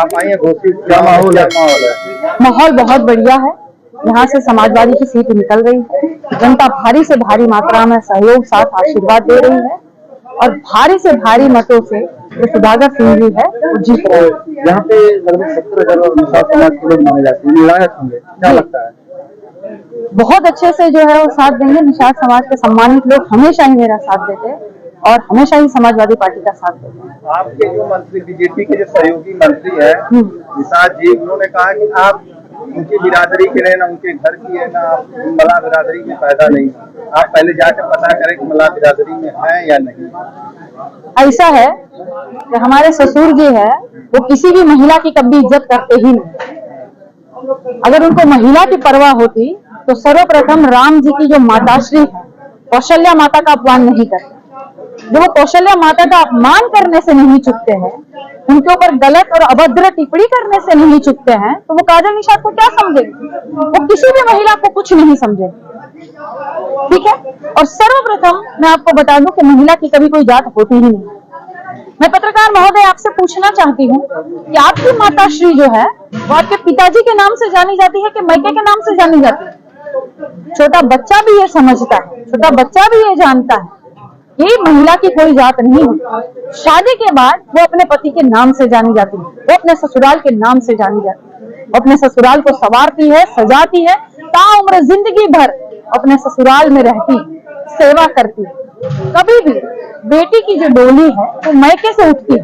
आप आए हैं घोसी, क्या माहौल है? माहौल बहुत बढ़िया है। यहाँ से समाजवादी की सीट निकल रही है। जनता भारी से भारी मात्रा में सहयोग साथ आशीर्वाद दे रही है और भारी से भारी मतों से जो सुधाकर सिंह जी है वो जीत रहे हैं। यहाँ पे लगभग 70,000 निषाद समाज के लोग माने जाते हैं, निर्णायक होंगे, क्या लगता है? बहुत अच्छे से जो है वो साथ देंगे। निषाद समाज के सम्मानित लोग हमेशा ही मेरा साथ देते हैं और हमेशा ही समाजवादी पार्टी का साथ देते हैं। आपके जो मंत्री, बीजेपी के जो सहयोगी मंत्री है निषाद जी, उन्होंने कहा कि आप उनकी बिरादरी के रहे, ना उनके घर की है, ना आप मला बिरादरी में पैदा नहीं, आप पहले जाकर पता करें कि मला बिरादरी में है या नहीं। ऐसा है कि हमारे ससुर जी है वो किसी भी महिला की कभी इज्जत करते ही नहीं। अगर उनको महिला की परवाह होती तो सर्वप्रथम राम जी की जो माताश्री है कौशल्या माता का अपमान नहीं करते। जो वो कौशल्या माता का अपमान करने से नहीं चुकते हैं, उनके ऊपर गलत और अभद्र टिप्पणी करने से नहीं चुकते हैं, तो वो काजल निषाद को क्या समझेंगे? वो किसी भी महिला को कुछ नहीं समझेंगे। ठीक है। और सर्वप्रथम मैं आपको बता दूं कि महिला की कभी कोई जात होती ही नहीं। मैं पत्रकार महोदय आपसे पूछना चाहती हूँ कि आपकी माताश्री जो है वो आपके पिताजी के नाम से जानी जाती है कि मायके के नाम से जानी जाती है? छोटा बच्चा भी ये समझता है, छोटा बच्चा भी ये जानता है कि महिला की कोई जात नहीं होती। शादी के बाद वो अपने पति के नाम से जानी जाती है, वो अपने ससुराल के नाम से जानी जाती है, वो अपने ससुराल को संवारती है, सजाती है, ताउम्र जिंदगी भर अपने ससुराल में रहती, सेवा करती। कभी भी बेटी की जो डोली है वो मायके से उठती है,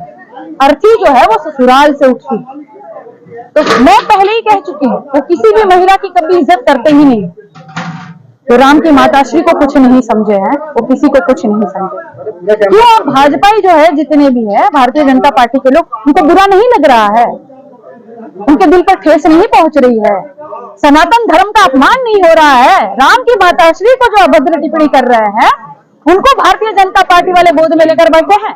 अर्थी जो है वो ससुराल से उठती। तो मैं पहले ही कह चुकी हूँ वो किसी भी महिला की कभी इज्जत करते ही नहीं। तो राम की माताश्री को कुछ नहीं समझे हैं, वो किसी को कुछ नहीं समझे। क्यों भाजपाई जो है जितने भी है भारतीय जनता पार्टी के लोग, उनको बुरा नहीं लग रहा है, उनके दिल पर ठेस नहीं पहुंच रही है, सनातन धर्म का अपमान नहीं हो रहा है। राम की माताश्री को जो अभद्र टिप्पणी कर रहे हैं उनको भारतीय जनता पार्टी वाले गोद में लेकर बैठे हैं।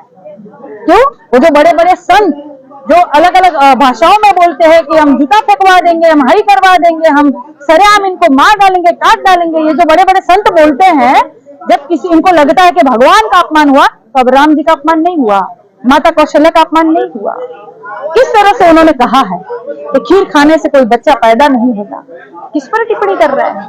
क्यों? वो जो बड़े बड़े संत जो अलग अलग भाषाओं में बोलते हैं कि हम जूता फेंकवा देंगे, हम हरी करवा देंगे, हम सरेआम इनको मार डालेंगे, काट डालेंगे, ये जो बड़े बड़े संत बोलते हैं, जब किसी इनको लगता है कि भगवान का अपमान हुआ तो अब राम जी का अपमान नहीं हुआ, माता कौशल्या का अपमान नहीं हुआ। किस तरह से उन्होंने कहा है कि खीर खाने से कोई बच्चा पैदा नहीं होता, किस पर टिप्पणी कर रहे हैं?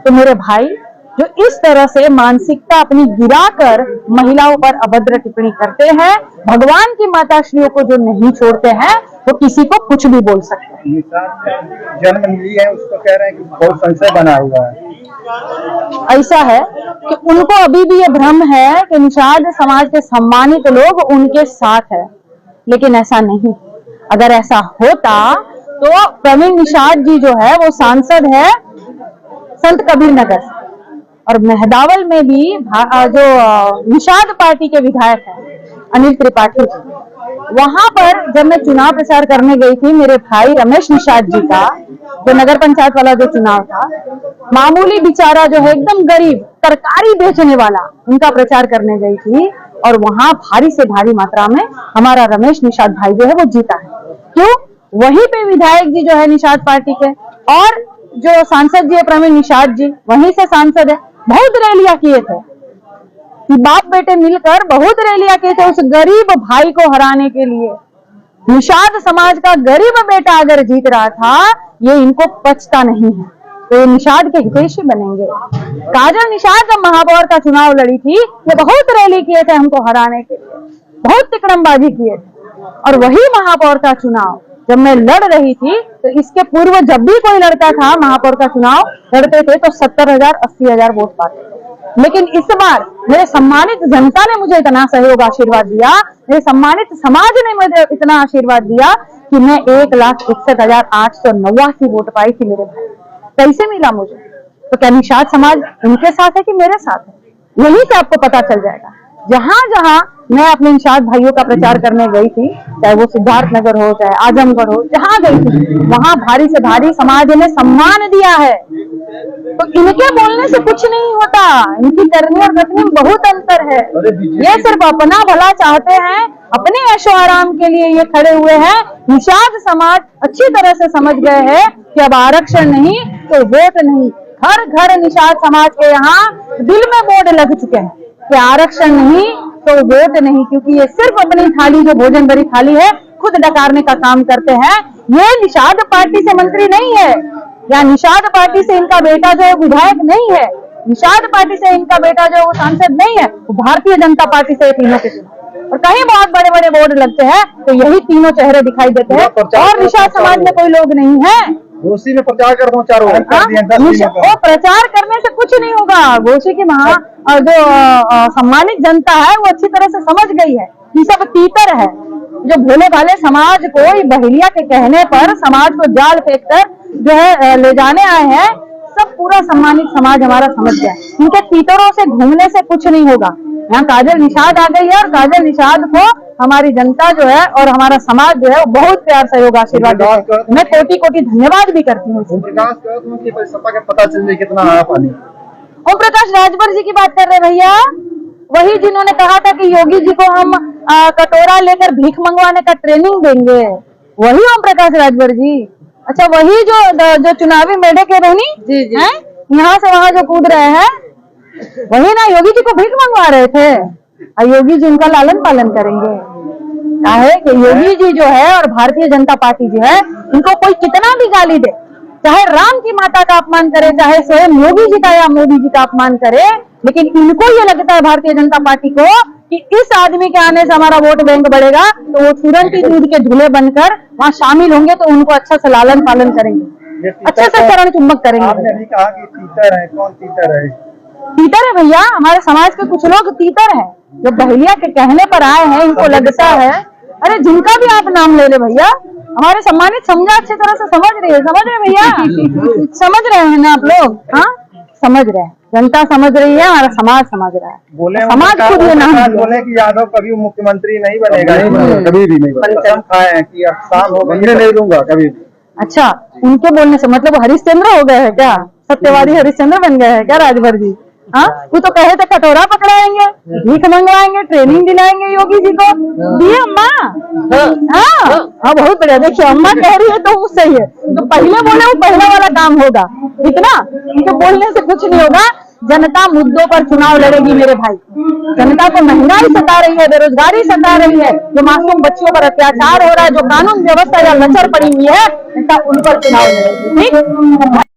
तो मेरे भाई जो इस तरह से मानसिकता अपनी गिराकर महिलाओं पर अभद्र टिप्पणी करते हैं, भगवान की माताश्रियों को जो नहीं छोड़ते हैं, वो किसी को कुछ भी बोल सकते हैं। जन्म ली है उसको कह रहे हैं कि बहुत संशय बना हुआ है। ऐसा है कि उनको अभी भी ये भ्रम है कि निषाद समाज के सम्मानित लोग उनके साथ है, लेकिन ऐसा नहीं। अगर ऐसा होता तो प्रवीण निषाद जी जो है वो सांसद है संत कबीर नगर से, और मेहदावल में भी जो निषाद पार्टी के विधायक हैं अनिल त्रिपाठी जी, वहां पर जब मैं चुनाव प्रचार करने गई थी, मेरे भाई रमेश निषाद जी का जो नगर पंचायत वाला जो चुनाव था, मामूली बेचारा जो है एकदम गरीब तरकारी बेचने वाला, उनका प्रचार करने गई थी और वहां भारी से भारी मात्रा में हमारा रमेश निषाद भाई जो है वो जीता है। क्यों? वहीं पे विधायक जी जो है निषाद पार्टी के और जो सांसद जी है प्रवीण निषाद जी वहीं से सांसद है। बहुत रैलियां किए थे, बाप बेटे मिलकर बहुत रैलियां किए थे उस गरीब भाई को हराने के लिए। निषाद समाज का गरीब बेटा अगर जीत रहा था, ये इनको पचता नहीं है, तो ये निषाद के हितैषी बनेंगे। काजल निषाद जब महापौर का चुनाव लड़ी थी, ये बहुत रैली किए थे हमको हराने के लिए, बहुत तिकड़मबाजी किए थे। और वही महापौर का चुनाव जब मैं लड़ रही थी, तो इसके पूर्व जब भी कोई लड़ता था महापौर का चुनाव लड़ते थे तो 70,000 80,000 वोट पाते थे। लेकिन इस बार मेरे सम्मानित जनता ने मुझे इतना सहयोग आशीर्वाद दिया, मेरे सम्मानित समाज ने मुझे इतना आशीर्वाद दिया कि मैं 1,61,889 वोट पाई थी मेरे भाई। कैसे मिला मुझे? तो क्या निषाद समाज उनके साथ है कि मेरे साथ है? यही से आपको पता चल जाएगा। जहां जहां मैं अपने निषाद भाइयों का प्रचार करने गई थी, चाहे वो सिद्धार्थनगर हो चाहे आजमगढ़ हो, जहां गई थी वहां भारी से भारी समाज ने सम्मान दिया है। तो इनके बोलने से कुछ नहीं होता, इनकी करनी और करनी में बहुत अंतर है। ये सिर्फ अपना भला चाहते हैं, अपने ऐशो आराम के लिए ये खड़े हुए हैं। निषाद समाज अच्छी तरह से समझ गए हैं कि अब आरक्षण नहीं तो वोट नहीं। घर घर निषाद समाज के यहाँ दिल में बोर्ड लग चुके हैं कि आरक्षण नहीं तो वोट नहीं, क्योंकि ये सिर्फ अपनी थाली जो भोजन भरी थाली है खुद डकारने का काम करते हैं। ये निषाद पार्टी से मंत्री नहीं है, या निषाद पार्टी से इनका बेटा जो है विधायक नहीं है, निषाद पार्टी से इनका बेटा जो है वो सांसद नहीं है, वो भारतीय जनता पार्टी से तीनों के तीनों। और कहीं बहुत बड़े बड़े बोर्ड लगते हैं तो यही तीनों चेहरे दिखाई देते हैं, और निषाद समाज में कोई लोग नहीं है। घोसी में प्रचार कर दो चारों ओर कर दिया 10 दिनों का। वो प्रचार करने से कुछ नहीं होगा। घोसी की जो सम्मानित जनता है वो अच्छी तरह से समझ गई है कि सब तीतर है। जो भोले भाले समाज को बहेलिया के कहने पर समाज को जाल फेंक कर जो है ले जाने आए हैं, सब पूरा सम्मानित समाज हमारा समझ गया। इनके तीतरों से घूमने से कुछ नहीं होगा। यहाँ काजल निषाद आ गई है, और काजल निषाद को हमारी जनता जो है और हमारा समाज जो है वो बहुत प्यार सहयोग आशीर्वाद देते हैं। मैं कोटि कोटि धन्यवाद भी करती हूँ। सपा का पता चल जाए कितना आया पानी। ओम प्रकाश राजभर जी की बात कर रहे भैया, वही जिन्होंने कहा था कि योगी जी को हम कटोरा लेकर भीख मंगवाने का ट्रेनिंग देंगे, वही ओम प्रकाश राजभर जी। अच्छा, वही जो चुनावी मेढे के रहनी जी हैं, यहाँ से वहाँ जो कूद रहे हैं, वही ना योगी जी को भीख मंगवा रहे थे। और योगी जी उनका लालन पालन करेंगे। क्या है कि योगी जी जो है और भारतीय जनता पार्टी जो है, इनको कोई कितना भी गाली दे, चाहे राम की माता का अपमान करे, चाहे स्वयं योगी जी का या मोदी जी का अपमान करे, लेकिन इनको ये लगता है भारतीय जनता पार्टी को कि इस आदमी के आने से हमारा वोट बैंक बढ़ेगा, तो वो तुरंत ही दूध के झूले बनकर वहाँ शामिल होंगे, तो उनको अच्छा से लालन पालन करेंगे, अच्छे से चरण चुम्बक करेंगे। आपने अभी कहा कि तीतर है, कौन तीतर है? तीतर है भैया, हमारे समाज के कुछ लोग तीतर है, जो बहेलिया के कहने पर आए हैं। इनको लगता है, अरे जिनका भी आप नाम ले ले भैया, हमारे सम्मानित समझा अच्छी तरह से समझ रहे भैया, समझ रहे हैं ना आप लोग? हाँ, समझ रहे हैं, जनता समझ रही है, हमारा समाज समझ रहा है। बोले समाज खुद ये नाम बोले कि यादव कभी मुख्यमंत्री नहीं बनेगा, कभी भी नहीं बनेगा। खाए हैं कि अब शाम हो गई, नहीं दूंगा कभी। अच्छा, उनके बोलने से मतलब हरिश्चंद्र हो गए हैं क्या? सत्यवादी हरिश्चंद्र बन गए हैं क्या राजभर जी? हाँ, वो तो कहे थे कटोरा पकड़ाएंगे, भीख मंगवाएंगे, ट्रेनिंग दिलाएंगे योगी जी को। दिए अम्मा? हाँ, बहुत बढ़िया। देखिए, अम्मा कह रही है तो वो सही है, तो पहले बोले वो पहला वाला काम होगा, ठीक ना? उनके बोलने से कुछ नहीं होगा। जनता मुद्दों पर चुनाव लड़ेगी मेरे भाई। जनता को महंगाई सता रही है, बेरोजगारी सता रही है, जो मासूम बच्चों पर अत्याचार हो रहा है, जो कानून व्यवस्था या लचर पड़ी हुई है, जनता उन पर चुनाव लड़ेगी। ठीक।